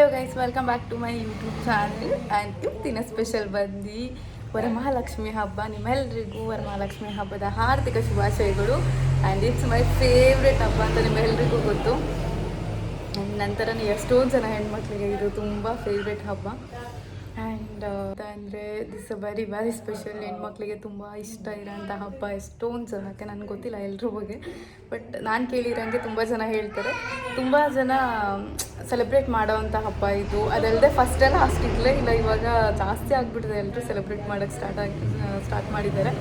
Hello guys, welcome back to my YouTube channel. And ಇವತ್ತಿನ special ಬಂದು ವರಮಹಾಲಕ್ಷ್ಮಿ ಹಬ್ಬ. ನಿಮ್ಮೆಲ್ಲರಿಗೂ ವರಮಹಾಲಕ್ಷ್ಮಿ ಹಬ್ಬದ ಹಾರ್ದಿಕ ಶುಭಾಶಯಗಳು. ಆ್ಯಂಡ್ ಇಟ್ಸ್ ಮೈ ಫೇವ್ರೆಟ್ ಹಬ್ಬ ಅಂತ ನಿಮ್ಮೆಲ್ಲರಿಗೂ ಗೊತ್ತು. ನಂತರನೇ ಎಷ್ಟೊಂದು ಜನ ಹೆಣ್ಮಕ್ಳಿಗೆ ಇದು ತುಂಬ ಫೇವ್ರೆಟ್ ಹಬ್ಬ. ಆ್ಯಂಡ್ ಅಂದರೆ ದಿಸ್ ವೆರಿ ವೆರಿ ಸ್ಪೆಷಲ್. ಹೆಣ್ಮಕ್ಳಿಗೆ ತುಂಬ ಇಷ್ಟ ಇರೋಂಥ ಹಬ್ಬ ಎಷ್ಟೊಂದು ಜನಕ್ಕೆ. ನನಗೆ ಗೊತ್ತಿಲ್ಲ ಎಲ್ಲರ ಬಗ್ಗೆ, ಬಟ್ ನಾನು ಕೇಳಿರೋಂಗೆ ತುಂಬ ಜನ ಹೇಳ್ತಾರೆ. ತುಂಬ ಜನ ಸೆಲೆಬ್ರೇಟ್ ಮಾಡೋವಂಥ ಹಬ್ಬ ಇದು. ಅದಲ್ಲದೆ ಫಸ್ಟೆಲ್ಲ ಅಷ್ಟಿರಲೇ ಇಲ್ಲ, ಇವಾಗ ಜಾಸ್ತಿ ಆಗಿಬಿಟ್ಟಿದೆ. ಎಲ್ಲರೂ ಸೆಲೆಬ್ರೇಟ್ ಮಾಡೋಕ್ಕೆ ಸ್ಟಾರ್ಟ್ ಮಾಡಿದ್ದಾರೆ.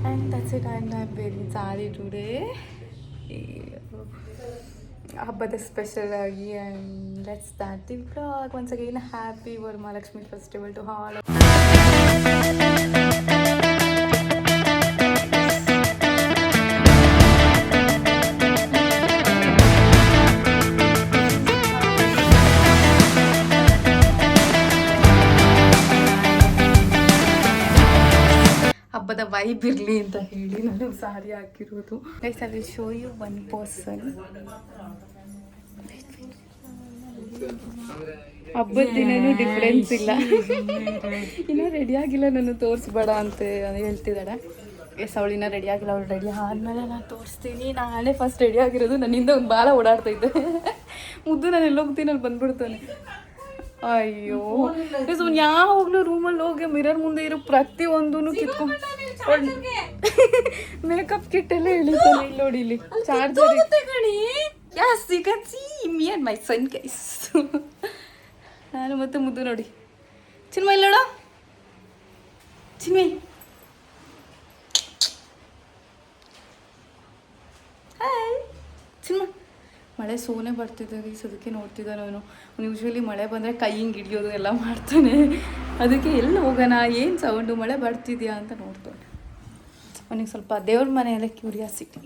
And that's it. And I am very sari today ಹಬ್ಬದ ಸ್ಪೆಷಲ್ ಆಗಿ. And let's start the vlog. Once again happy Varamahalakshmi festival to all. ಹಬ್ಬದ ವೈಬ್ ಇರಲಿ ಅಂತ ಹೇಳಿ ನಾನು ಸಾರಿ ಹಾಕಿರೋದು. Guys, I will show you one person. ಹಬ್ಬದ ದಿನನೂ ಡಿಫ್ರೆನ್ಸ್ ಇಲ್ಲ. ಇನ್ನೂ ರೆಡಿ ಆಗಿಲ್ಲ, ನಾನು ತೋರಿಸ್ಬೇಡ ಅಂತ ಹೇಳ್ತಿದ್ದಾಳೆ. ಎಸ್, ಅವಳಿನ್ನ ರೆಡಿ ಆಗಿಲ್ಲ. ಅವಳು ರೆಡಿ ಆದಮೇಲೆ ನಾನು ತೋರಿಸ್ತೀನಿ. ನಾನೇ ಫಸ್ಟ್ ರೆಡಿ ಆಗಿರೋದು. ನನ್ನಿಂದ ಒಂದು ಬಾಲ ಓಡಾಡ್ತೈತೆ. ಮುದ್ದು ನಾನು ಎಲ್ಲೋಗ್ತೀನಿ ಅಲ್ಲಿ ಬಂದ್ಬಿಡ್ತಾನೆ. ಅಯ್ಯೋ, ಯಾವಾಗಲೂ ರೂಮಲ್ಲಿ ಹೋಗಿ ಮಿರರ್ ಮುಂದೆ ಇರೋ ಪ್ರತಿಯೊಂದೂ ಕಿತ್ಕೊಂಡು ಮೇಕಪ್ ಕಿಟ್ ಎಲ್ಲ ಎಳಿತಾನೆ. ಇಲ್ಲಿ ನೋಡಿ, ಇಲ್ಲಿ charger. Yes, you can see me and my son guys. ನಾನು ಮತ್ತೆ ಮುದ್ದು ನೋಡಿ. ಚಿನ್ಮ ಇಲ್ಲೋಡ, ಚಿನ್ಮಿ. ಹಾಯ್ ಚಿನ್ಮ. ಮಳೆ ಸೋನೆ ಬರ್ತಿದ್ದೆ ಗೈಸ್, ಅದಕ್ಕೆ ನೋಡ್ತಿದ್ದೆ ನಾನು. ಯೂಶ್ವಲಿ ಮಳೆ ಬಂದರೆ ಕೈ ಹಿಂಗೆ ಹಿಡಿಯೋದು ಎಲ್ಲ ಮಾಡ್ತಾನೆ. ಅದಕ್ಕೆ ಎಲ್ಲಿ ಹೋಗೋಣ, ಏನು ಸೌಂಡು, ಮಳೆ ಬರ್ತಿದ್ಯಾ ಅಂತ ನೋಡ್ತಾನೆ. ಅವನಿಗೆ ಸ್ವಲ್ಪ ದೇವ್ರ ಮನೆಯಲ್ಲೇ ಕ್ಯೂರಿಯಾಸಿಟಿ.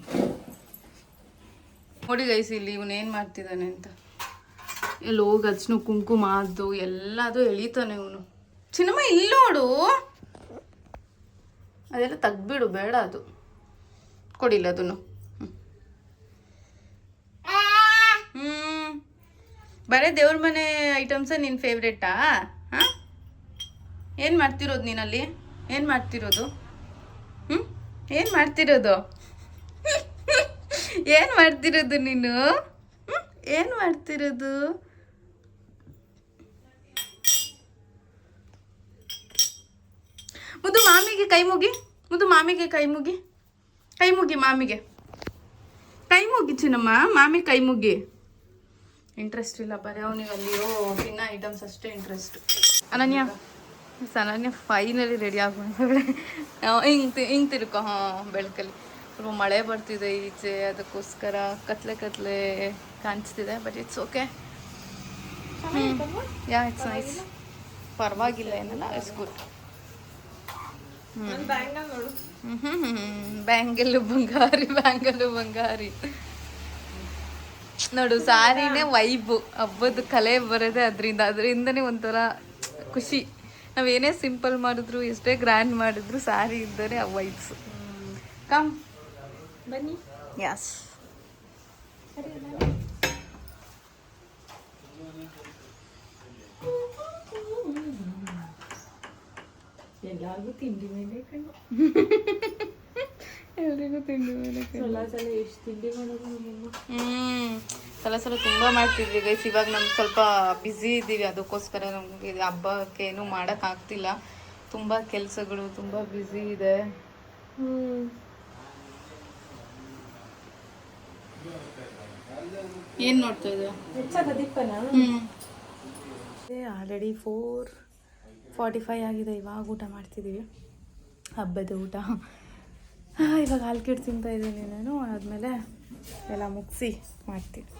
ನೋಡಿ ಗೈಸ್, ಇಲ್ಲಿ ಇವನೇನು ಮಾಡ್ತಿದ್ದಾನೆ ಅಂತ. ಎಲ್ಲಿ ಹೋಗಿ ಹಚ್ಚನು ಕುಂಕುಮ ಅದು ಎಲ್ಲದು ಎಳಿತಾನೆ ಇವನು. ಚಿನ್ನಮ್ಮ ಇಲ್ಲಿ ನೋಡು, ಅದೆಲ್ಲ ತೆಗ್ದ್ಬಿಡು, ಬೇಡ ಅದು. ಕೊಡಿಲ್ಲ ಅದನ್ನು. ಬರೇ ದೇವ್ರ ಮನೆ ಐಟಮ್ಸೇ ನಿನ್ನ ಫೇವ್ರೇಟಾ? ಹಾಂ, ಏನು ಮಾಡ್ತಿರೋದು ನೀನಲ್ಲಿ? ಏನು ಮಾಡ್ತಿರೋದು? ಏನು ಮಾಡ್ತಿರೋದು? ಏನು ಮಾಡ್ತಿರೋದು ನೀನು? ಏನು ಮಾಡ್ತಿರೋದು? ಮುದ್ದು ಮಾಮಿಗೆ ಕೈ ಮುಗಿ. ಮುದ್ದು ಮಾಮಿಗೆ ಕೈ ಮುಗಿ. ಕೈ ಮುಗಿ ಮಾಮಿಗೆ. ಕೈ ಮುಗಿ ಚಿನ್ನಮ್ಮ, ಮಾಮಿ ಕೈ ಮುಗಿ. ಇಂಟ್ರೆಸ್ಟ್ ಇಲ್ಲ, ಬರೀ ಅವನಿಗೆ ಅಲ್ಲಿಯೋ ತಿನ್ನೋ ಐಟಮ್ಸ್ ಅಷ್ಟೇ ಇಂಟ್ರೆಸ್ಟ್. ಅನನ್ಯ ಫೈನಲಿ ರೆಡಿ ಆಗ್ಬಿಡ್ತಾಳೆ. ಹಿಂಗೆ ತಿರ್ಕೊ. ಹಾಂ, ಬೆಳಕಲ್ಲಿ ಸ್ವಲ್ಪ ಮಳೆ ಬರ್ತಿದೆ ಈಚೆ, ಅದಕ್ಕೋಸ್ಕರ ಕತ್ಲೆ ಕಾಣಿಸ್ತಿದೆ. But it's okay. Yeah, it's nice. ಪರವಾಗಿಲ್ಲ, ಏನಲ್ಲ, ಇಟ್ಸ್ ಗುಡ್. ಬ್ಯಾಂಗಲ್ಲು ಬಂಗಾರಿ ನೋಡು. ಸಾರಿನೇ ವೈಬು. ಹಬ್ಬದ ಕಲೆ ಬರೋದೆ ಅದರಿಂದನೇ ಒಂಥರ ಖುಷಿ. ನಾವೇನೇ ಸಿಂಪಲ್ ಮಾಡಿದ್ರು, ಎಷ್ಟೇ ಗ್ರ್ಯಾಂಡ್ ಮಾಡಿದ್ರು, ಸಾರಿ ಇದ್ದರೆ ಆ ವೈಬ್ಸು. ಕಮ್ ಬನ್ನಿ. ಯಸ್, ಎಲ್ಲರಿಗೂ ತಿಂಡಿ ಮೇಲೆ ಕಣ್ಣು. ಎಲ್ರಿಗೂ ತಿಂಡಿ ಮೇಲೆ ಕಣ್ಣು. ಎಷ್ಟು ತಿಂಡಿ ಮಾಡೋದು ನಮ್ಮಮ್ಮ. ಸಲ ತುಂಬ ಮಾಡ್ತಿದ್ವಿ ಗೈಸ್. ಇವಾಗ ನಮ್ಗೆ ಸ್ವಲ್ಪ ಬ್ಯುಸಿ ಇದ್ದೀವಿ, ಅದಕ್ಕೋಸ್ಕರ ನಮಗೆ ಹಬ್ಬಕ್ಕೆ ಏನೂ ಮಾಡೋಕ್ಕಾಗ್ತಿಲ್ಲ. ತುಂಬ ಕೆಲಸಗಳು, ತುಂಬ ಬ್ಯುಸಿ ಇದೆ. ಏನು ನೋಡ್ತಾ ಇದ್ದೀರಾ? ಆಲ್ರೆಡಿ 4:45 ಆಗಿದೆ. ಇವಾಗ ಊಟ ಮಾಡ್ತಿದ್ದೀವಿ, ಹಬ್ಬದ ಊಟ. ಇವಾಗ ಹಾಲ್ಕಿಟ್ಟು ತಿಂತಾ ಇದ್ದೀನಿ ನಾನು. ಆದಮೇಲೆ ಎಲ್ಲ ಮುಗಿಸಿ ಮಾಡ್ತೀನಿ.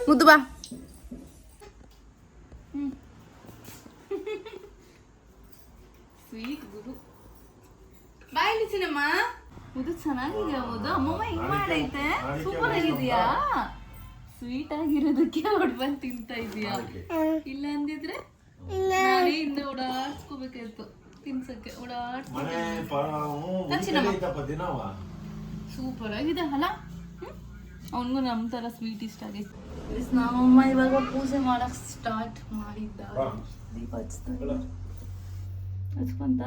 ಮುದ್ದು ಬಾ. ಸ್ವೀಟ್ ಗುರು. ಬಾಯಲ್ಲಿ ಚಿನ್ನಮ್ಮ. ಮುದ್ದು ಚೆನ್ನಾಗಿದೆಯಾ? ಮುದ್ದು ಅಮ್ಮಮ್ಮ ಹಿಂಗೆ ಮಾಡೈತೆ, ಸೂಪರ್ ಆಗಿದೆಯಾ? ಸ್ವೀಟ್ ಆಗಿರೋದಕ್ಕೆ ಹೊಡ್ಬಂದು ತಿಂತಾ ಇದೀಯಾ? ಇಲ್ಲ ಅಂದಿದ್ರೆ ನಾನೇ ಇಂದ ಓಡಾಡ್ಸ್ಕೋಬೇಕಾಯ್ತು ತಿನ್ಸಕ್ಕೆ. ಓಡಾಡ್ಸ್ಕೊ. ಸೂಪರ್ ಆಗಿದೆ ಅಲ್ಲ? ಅವನಿಗೂ ನಮ್ಮ ಥರ ಸ್ವೀಟ್ ಇಷ್ಟ ಆಗೈತೆ. ನಾವಮ್ಮ ಇವಾಗ ಪೂಜೆ ಮಾಡಕ್ಕೆ ಸ್ಟಾರ್ಟ್ ಮಾಡಿದ್ದಾರೆ. ದೀಪ ಹಚ್ತಾ ಇದ್ದಾರೆ. ಹಚ್ಕೊಂತ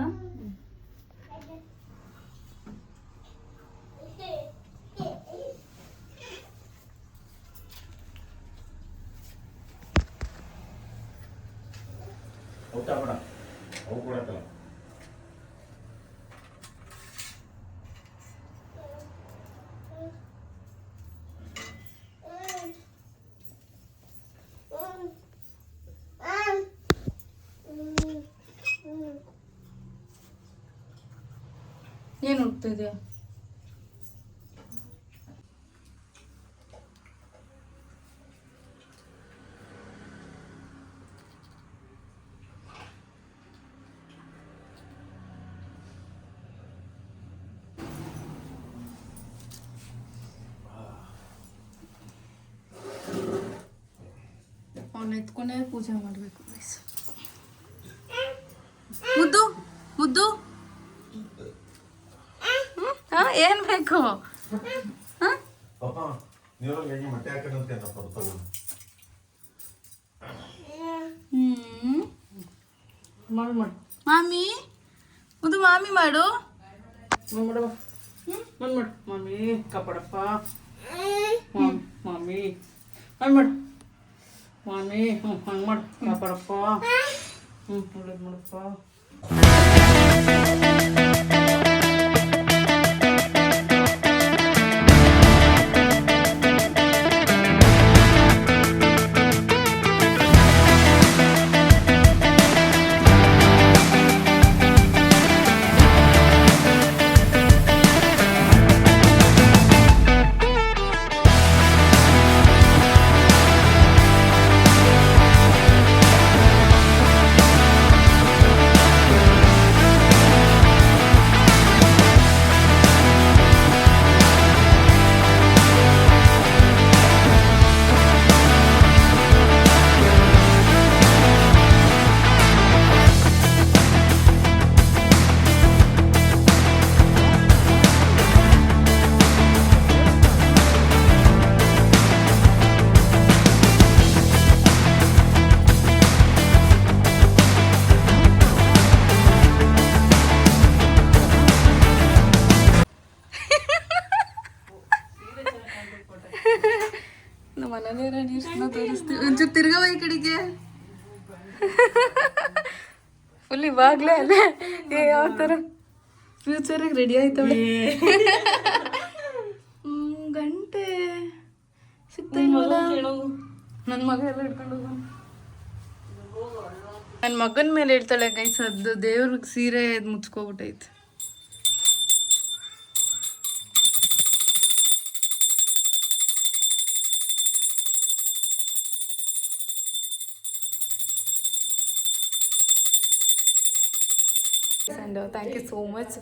ಏನು ಹುಡ್ತಿದ್ಯಾ? ಅವನ್ನ ಎತ್ಕೊಂಡೇ ಪೂಜೆ ಮಾಡಬೇಕು. ಮುದ್ದು ಮುದ್ದು ಏನ್ ಬೇಕು? ಮಾಮಿ ಮುದ್ದು ಮಾಮಿ ಮಾಡು. ಮಮ್ಮಿ ಕಾಪಾಡಪ್ಪ. ಮಮ್ಮಿ ಹಂಗೆ ಮಾಡು. ಮಮ್ಮಿ ಹಂಗೆ ಮಾಡು ಕಾಪಾಡಪ್ಪ. ಒಳ್ಳೇದು ಮಾಡಪ್ಪ. ನಮ್ಮ ಮನೇಲಿ ತೋರಿಸ್ತೀವಿ. ಒಂಚೂರು ತಿರ್ಗವ ಈ ಕಡೆಗೆ. ಫುಲ್ ಇವಾಗಲೇ ಅಲ್ಲೇ ಯಾವ ಥರ ಫ್ಯೂಚರಿಗೆ ರೆಡಿ ಆಯ್ತವಳೆ. ಗಂಟೆ ಸಿಗ್ತಾ ಇಲ್ವಲ್ಲ. ನನ್ನ ಮಗ ಎಲ್ಲ ಹಿಡ್ಕೊಂಡು ಹೋಗೋಣ. ನನ್ನ ಮಗನ ಮೇಲೆ ಹೇಳ್ತಾಳೆ ಗೈಸ್, ಅದು ದೇವ್ರಿಗೆ ಸೀರೆ ಮುಚ್ಕೋಬಿಟ್ಟೈತೆ. And thank you so much.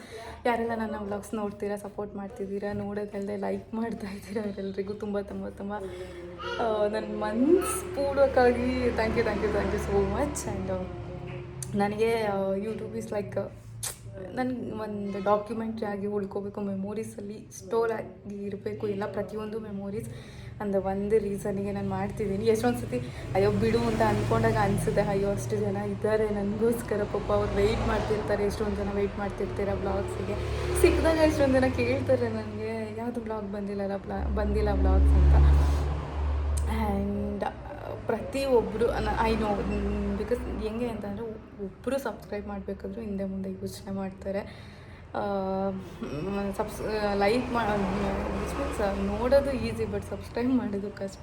ಯಾರೆಲ್ಲ ನನ್ನ ವ್ಲಾಗ್ಸ್ ನೋಡ್ತೀರಾ, ಸಪೋರ್ಟ್ ಮಾಡ್ತಿದ್ದೀರಾ, ನೋಡೋದಲ್ಲದೆ ಲೈಕ್ ಮಾಡ್ತಾ ಇದ್ದೀರಾ, ಅವರೆಲ್ಲರಿಗೂ ತುಂಬ ತುಂಬ ತುಂಬ ನನ್ನ ಮನಸ್ಪೂರ್ವಕವಾಗಿ thank you so much. And ನನಗೆ ಯೂಟ್ಯೂಬ್ ಈಸ್ ಲೈಕ್ ನನಗೆ ಒಂದು ಡಾಕ್ಯುಮೆಂಟ್ರಿ ಆಗಿ ಉಳ್ಕೋಬೇಕು, ಮೆಮೊರೀಸಲ್ಲಿ ಸ್ಟೋರ್ ಆಗಿ ಇರಬೇಕು ಎಲ್ಲ ಪ್ರತಿಯೊಂದು ಮೆಮೊರೀಸ್. ಅಂದ ಒಂದು ರೀಸನಿಗೆ ನಾನು ಮಾಡ್ತಿದ್ದೀನಿ. ಎಷ್ಟೊಂದು ಸತಿ ಅಯ್ಯೋ ಬಿಡು ಅಂತ ಅಂದ್ಕೊಂಡಾಗ ಅನಿಸುತ್ತೆ, ಅಯ್ಯೋ ಅಷ್ಟು ಜನ ಇದ್ದಾರೆ ನನಗೋಸ್ಕರ, ಪಾಪ ಅವ್ರು ವೆಯ್ಟ್ ಮಾಡ್ತಿರ್ತಾರೆ, ಎಷ್ಟೊಂದು ಜನ ವೆಯ್ಟ್ ಮಾಡ್ತಿರ್ತೀರ ಬ್ಲಾಗ್ಸಿಗೆ. ಸಿಕ್ಕಿದಾಗ ಎಷ್ಟೊಂದು ಜನ ಕೇಳ್ತಾರೆ ನನಗೆ, ಯಾವುದು ಬ್ಲಾಗ್ ಬಂದಿಲ್ಲ ಬ್ಲಾಗ್ಸ್ ಅಂತ. ಆ್ಯಂಡ್ ಪ್ರತಿಯೊಬ್ಬರು ಐ ನೋ, ಬಿಕಾಸ್ ಹೆಂಗೆ ಅಂತಂದರೆ ಒಬ್ಬರು ಸಬ್ಸ್ಕ್ರೈಬ್ ಮಾಡಬೇಕಾದ್ರೂ ಹಿಂದೆ ಮುಂದೆ ಯೋಚನೆ ಮಾಡ್ತಾರೆ. ಲೈಕ್ ಮೀನ್ಸ್ ನೋಡೋದು ಈಸಿ, ಬಟ್ ಸಬ್ಸ್ಕ್ರೈಬ್ ಮಾಡೋದು ಕಷ್ಟ.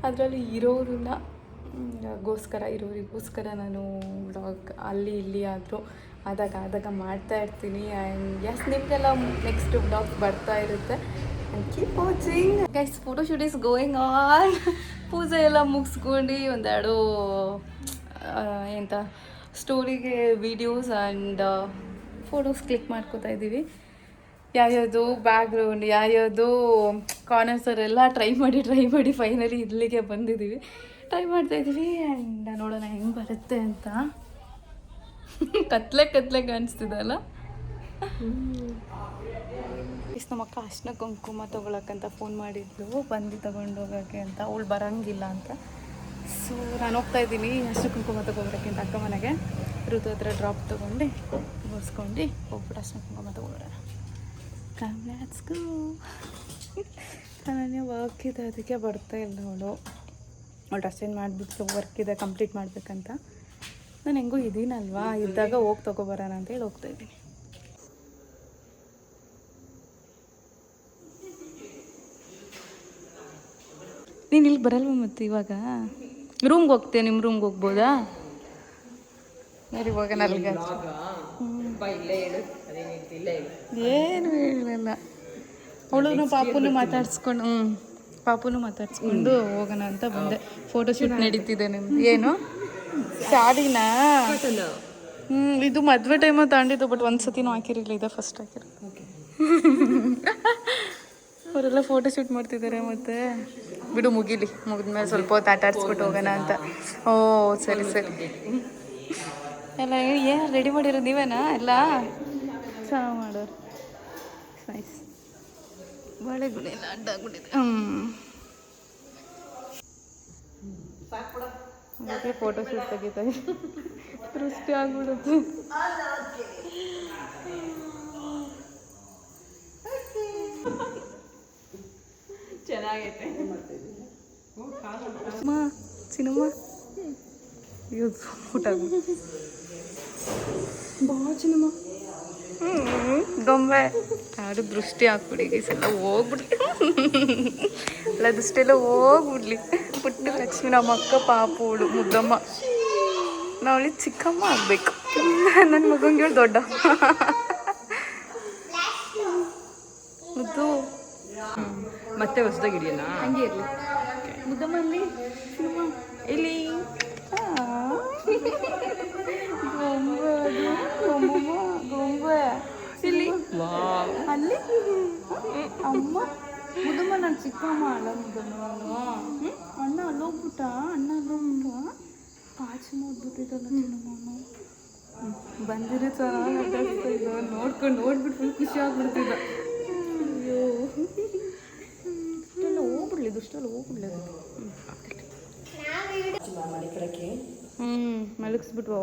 ಅದರಲ್ಲಿ ಇರೋರಿಗೋಸ್ಕರ ನಾನು ವ್ಲಾಗ್ ಅಲ್ಲಿ ಇಲ್ಲಿ ಆದರೂ ಆದಾಗ ಮಾಡ್ತಾಯಿರ್ತೀನಿ. ಆ್ಯಂಡ್ ಎಸ್, ನಿಮಗೆಲ್ಲ ನೆಕ್ಸ್ಟ್ ವ್ಲಾಗ್ ಬರ್ತಾ ಇರುತ್ತೆ. And keep watching guys. Photoshoot is going on. ಪೂಜೆ ಎಲ್ಲ ಮುಗಿಸ್ಕೊಂಡು ಒಂದೆರಡು ಎಂತ ಸ್ಟೋರಿಗೆ ವೀಡಿಯೋಸ್ ಆ್ಯಂಡ್ ಫೋಟೋಸ್ ಕ್ಲಿಕ್ ಮಾಡ್ಕೋತಾ ಇದ್ದೀವಿ. ಯಾವ್ಯಾವುದು ಬ್ಯಾಕ್ಗ್ರೌಂಡ್, ಯಾವ್ಯಾವುದು ಕಾರ್ನರ್ಸರೆಲ್ಲ ಟ್ರೈ ಮಾಡಿ ಫೈನಲಿ ಇಲ್ಲಿಗೆ ಬಂದಿದ್ದೀವಿ. ಟ್ರೈ ಮಾಡ್ತಾಯಿದ್ದೀವಿ ಆ್ಯಂಡ್ ನೋಡೋಣ ಹೆಂಗೆ ಬರುತ್ತೆ ಅಂತ. ಕತ್ಲೆ ಕಾಣಿಸ್ತಿದೆ ಅಲ್ಲ. ಇಷ್ಟು ನಮ್ಮ ಅಕ್ಕ ಅರ್ಶಿನ ಕುಂಕುಮ ತೊಗೊಳಕ್ಕಂತ ಫೋನ್ ಮಾಡಿದ್ಲು, ಬಂದು ತಗೊಂಡು ಹೋಗೋಕ್ಕೆ ಅಂತ. ಅವಳು ಬರೋಂಗಿಲ್ಲ ಅಂತ. ಸೊ ನಾನು ಹೋಗ್ತಾ ಇದ್ದೀನಿ ಅರ್ಶಿನ ಕುಂಕುಮ ತೊಗೊಬರೋಕ್ಕೆ ಅಂತ ಅಕ್ಕ ಮನೆಗೆ. ಋತು ಹತ್ರ ಡ್ರಾಪ್ ತೊಗೊಂಡು ಮುಗಿಸ್ಕೊಂಡು ಹೋಗ್ಬಿಟ್ಟು ಅರ್ಶಿನ ಕುಂಕುಮ ತೊಗೊಬರೋಣ. ಕಮ್ಯಾಚ್ಗೂ ನನಗೆ ವರ್ಕ್ ಇದೆ, ಅದಕ್ಕೆ ಬರ್ತಾ ಇಲ್ಲ ಅವಳು. ಡ್ರೆಸ್ ಚೇಂಜ್ ಮಾಡಿಬಿಟ್ಟು ವರ್ಕ್ ಇದೆ ಕಂಪ್ಲೀಟ್ ಮಾಡಬೇಕಂತ. ನಾನು ಹೆಂಗೂ ಇದ್ದೀನಲ್ವಾ, ಇದ್ದಾಗ ಹೋಗಿ ತೊಗೊಬರೋಣ ಅಂತೇಳಿ ಹೋಗ್ತಾಯಿದ್ದೀನಿ. ನೀನು ಇಲ್ಲಿ ಬರಲ್ವ ಮತ್ತೆ ಇವಾಗ? ರೂಮ್ಗೆ ಹೋಗ್ತೀಯ, ನಿಮ್ಮ ರೂಮ್ಗೆ ಹೋಗ್ಬೋದಾ? ಇವಾಗ ನಲ್ಗೆ ಏನು ಹೇಳಿಲ್ಲ. ಅವಳು ಪಾಪುನು ಮಾತಾಡ್ಸ್ಕೊಂಡು ಪಾಪುನು ಮಾತಾಡ್ಸ್ಕೊಂಡು ಹೋಗೋಣ ಅಂತ ಬಂದೆ. ಫೋಟೋಶೂಟ್ ನಡೀತಿದೆ ನಿಮ್ದು. ಏನು ಶಾದಿನಾ? ಇದು ಮದುವೆ ಟೈಮಲ್ಲಿ ತಗೊಂಡಿದ್ದು, ಬಟ್ ಒಂದು ಸತಿನೂ ಹಾಕಿರಲಿಲ್ಲ, ಇದೆ ಫಸ್ಟ್ ಹಾಕಿರೋ. ಅವರೆಲ್ಲ ಫೋಟೋಶೂಟ್ ಮಾಡ್ತಿದ್ದಾರೆ. ಮತ್ತೆ ಬಿಡು ಮುಗಿಲಿ, ಮುಗಿದ್ಮೇಲೆ ಸ್ವಲ್ಪ ಹೊತ್ತು ಆಟ ಆಡಿಸ್ಬಿಟ್ಟು ಹೋಗೋಣ ಅಂತ. ಓ ಸರಿ ಸರಿ. ಎಲ್ಲ ಏನು ರೆಡಿ ಮಾಡಿರೋದು ನೀವೇನಾ? ಎಲ್ಲ ಚೆನ್ನಾಗಿ ಮಾಡೋರು. ನೈಸ್. ಬಾಳೆಗುಡಿ ಎಲ್ಲ ಅಡ್ಡಾಗ್ಬಿಟ್ಟಿದೆ. ಅದಕ್ಕೆ ಫೋಟೋಶೂಟ್ ತೆಗಿತಾರೆ. ದೃಷ್ಟಿ ಆಗ್ಬಿಡುತ್ತೆ. ಚೆನ್ನಾಗೈತೆ. ಸಿನಿಮಾ ಊಟ ಬಾ ಸಿನಿಮಾ ಗೊಂಬೆ ಯಾರು ದೃಷ್ಟಿ ಹಾಕ್ಬಿಡಿ, ಎಲ್ಲ ಹೋಗ್ಬಿಡ್ಲಿ. ಎಲ್ಲ ದೃಷ್ಟಿ ಎಲ್ಲ ಹೋಗ್ಬಿಡ್ಲಿ. ಪುಟ್ಟ ಲಕ್ಷ್ಮಿ ನಮ್ಮ ಅಕ್ಕ ಪಾಪುಳು ಮುದ್ದಮ್ಮ. ನಾವಳಿಗೆ ಚಿಕ್ಕಮ್ಮ ಆಗಬೇಕು. ನನ್ನ ಮಗಂಗೆ ಹೇಳಿ ದೊಡ್ಡ ಮುದ್ದು. ಮತ್ತೆ ಹೊಸದಾಗಿ ಹಿಡಿಯೋಣ. ಹಂಗೆ ಇರಲಿ. ಮುದ್ದಮ್ಮ ಇಲ್ಲಿ ಸಿನಿಮಾ ಇಲ್ಲಿ ಗೊಂಬೆ, ಗೊಂಬಮ್ಮ ಗೊಂಬೆ ಇಲ್ಲಿ ಅಲ್ಲಿ ಅಮ್ಮ ಮುದ್ದಮ್ಮ. ನಾನು ಚಿಕ್ಕಮ್ಮ ಅಲ್ಲ ಮುದ್ದಮ್ಮ. ನಾನು ಅಣ್ಣ ಅಲ್ಲೋಗ್ಬಿಟ್ಟ, ಅಣ್ಣ ಅಲ್ಲೋಗ್ಬಿಟ್ಟ. ಪಾಚಿ ನೋಡ್ಬಿಟ್ಟಿದ್ದಲ್ಲ ಚಿನ್ನಮ್ಮ. ಬಂದಿರೋ ಚೆನ್ನಾಗಿ ಮಾತಾಡ್ತಾ ಇದ್ದ, ನೋಡ್ಕೊಂಡು ನೋಡ್ಬಿಟ್ಟು ಫುಲ್ ಖುಷಿ ಆಗ್ಬಿಡ್ತಿದ್ದ. ಅಯ್ಯೋ ಇಷ್ಟೆಲ್ಲ ಹೋಗ್ಬಿಡ್ಲಿ, ದುಷ್ಟೆಲ್ಲ ಹೋಗ್ಬಿಡ್ಲಿ. ಮಲಗಿಸ್ಬಿಟ್ವ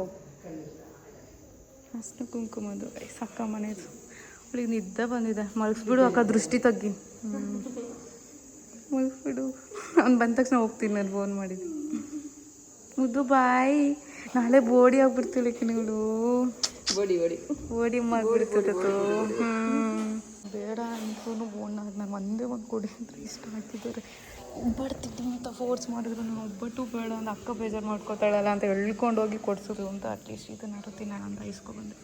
ಅಷ್ಟು ಕುಂಕುಮದು ಸಕ್ಕ ಮನೆದು. ಅವಳಿಗೆ ನಿದ್ದೆ ಬಂದಿದೆ. ಮಲಗಿಸ್ಬಿಡು ಅಕ್ಕ, ದೃಷ್ಟಿ ತಗ್ಗಿ. ಮಲಗಿಸ್ಬಿಡು. ಅವ್ನು ಬಂದ ತಕ್ಷಣ ಹೋಗ್ತೀನಿ. ನಾನು ಫೋನ್ ಮಾಡಿದ್ದೆ. ಮುದ್ದು ಬಾಯ್. ನಾಳೆ ಬೋಡಿ ಆಗ್ಬಿಡ್ತೀವಿ ನೀವು. ಬೋಡಿ ಮಾಡಿಬಿಡ್ತಿತ್ತು. ಬೇಡ ಅಂದ್ರೂ ಬೋನ್ ನಾನು ಒಂದೇ ಒಂದು ಕೊಡಿ ಅಂದರೆ ಇಷ್ಟ ಆಗ್ತಿದ್ದಾರೆ. ಒಬ್ಬಡ್ತಿದ್ದು ಅಂತ ಫೋರ್ಸ್ ಮಾಡಿದ್ರು ನಾನು ಒಬ್ಬಟ್ಟು ಬೇಡ ಅಂತ. ಅಕ್ಕ ಬೇಜಾರು ಮಾಡ್ಕೋತಾಳಲ್ಲ ಅಂತ ಹೇಳ್ಕೊಂಡು ಹೋಗಿ ಕೊಡ್ಸೋದು ಅಂತ. ಅಟ್ಲೀಸ್ಟ್ ಇದನ್ನಾರು ತಿನ್ನೋಣ ಅಂತ ಇಸ್ಕೊಬಂದೆ.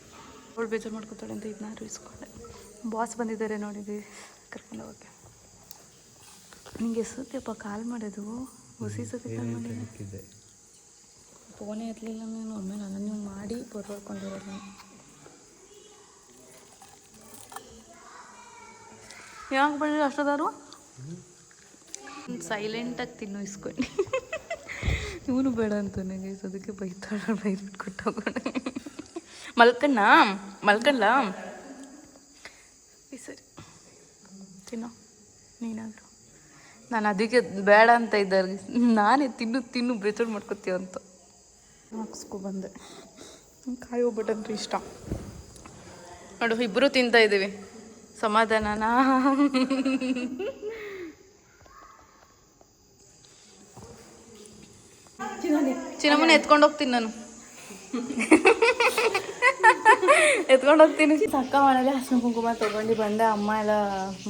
ಅವಳು ಬೇಜಾರು ಮಾಡ್ಕೋತಾಳೆ ಅಂತ ಇದನ್ನಾರು ಇಸ್ಕೊಂಡೆ. ಬಾಸ್ ಬಂದಿದ್ದಾರೆ ನೋಡಿದ್ವಿ ಕರ್ಕೊಂಡು ಹೋಗೋಕ್ಕೆ. ನಿಂಗೆ ಎಷ್ಟೊತ್ತಪ್ಪ ಕಾಲ್ ಮಾಡೋದು? ಹೊಸಿ ಸತಿ ಕಾಲ್ ಮಾಡಿದ್ದೆ. ಫೋನೇ ಎತ್ತಲಿಲ್ಲ ನಾನು. ಆಮೇಲೆ ನಾನು ನೀವು ಮಾಡಿ ಬರ್ಕೊಂಡಿರೋದು ನಾನು. ಯಾಕೆ ಬರಲಿಲ್ಲ ಅಷ್ಟೊತ್ತಾರು? ಸೈಲೆಂಟಾಗಿ ತಿನ್ನು ಇಸ್ಕೊಂಡು. ಇವನು ಬೇಡ ಅಂತ ನನಗೆ ಅದಕ್ಕೆ ಬೈತಾಳ. ಬೈದ್ಬಿಟ್ಟು ಕೊಟ್ಟೋಗೋಣ. ಮಲ್ಕಣ್ಣ ಸರಿ ತಿನ್ನೋ ನೀನಾದ್ರು. ನಾನು ಅದಕ್ಕೆ ಬೇಡ ಅಂತ ಇದ್ದಾರೆ. ನಾನೇ ತಿನ್ನು ಬೇಜಾರು ಮಾಡ್ಕೊತೀವ ಅಂತ ಹಾಕ್ಸ್ಕೊಬಂದೆ. ಕಾಯಿ ಹೋಗ್ಬಿಟ್ಟಂದ್ರೆ ಇಷ್ಟ ನೋಡು. ಇಬ್ಬರು ತಿಂತಾ ಇದ್ದೀವಿ. ಸಮಾಧಾನನಾ? ಚಿನ್ನಮ್ಮನ ಎತ್ಕೊಂಡು ಹೋಗ್ತೀನಿ ನಾನು. ಎತ್ಕೊಂಡು ಹೋಗ್ತೀನಿ. ಅಕ್ಕ ಮನೇಲಿ ಅರ್ಶಿನ ಕುಂಕುಮ ತೊಗೊಂಡು ಬಂದೆ. ಅಮ್ಮ ಎಲ್ಲ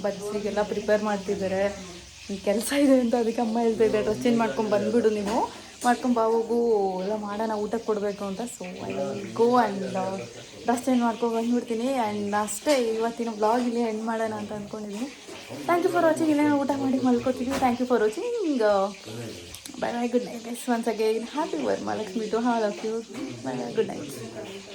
ಬಜ್ಜಿಗೆಲ್ಲ ಪ್ರಿಪೇರ್ ಮಾಡ್ತಿದ್ದಾರೆ. ಕೆಲಸ ಇದೆ ಅಂತ ಅದಕ್ಕೆ ಅಮ್ಮ ಹೇಳ್ತಾ ಇದ್ದೆ, ಡ್ರೆಸ್ ಚೇಂಜ್ ಮಾಡ್ಕೊಂಡು ಬಂದುಬಿಡು ನೀನು, ಮಾಡ್ಕೊಂಡು ಹೋಗು ಎಲ್ಲ ಮಾಡೋಣ, ಊಟಕ್ಕೆ ಕೊಡಬೇಕು ಅಂತ. So I go and dress change ಮಾಡ್ಕೊಂಡು ಬಂದುಬಿಡ್ತೀನಿ. ಆ್ಯಂಡ್ ಅಷ್ಟೇ ಇವತ್ತಿನ ಬ್ಲಾಗ್ ಇಲ್ಲಿ ಎಂಡ್ ಮಾಡೋಣ ಅಂತ ಅಂದ್ಕೊಂಡಿದ್ದೀನಿ. Thank you for watching. ಇಲ್ಲೇ ಊಟ ಮಾಡಿ ಮಲ್ಕೋತೀವಿ. Thank you for watching. Bye bye, good night guys. Once again, happy Varamahalakshmi to all of you. Bye bye, good night.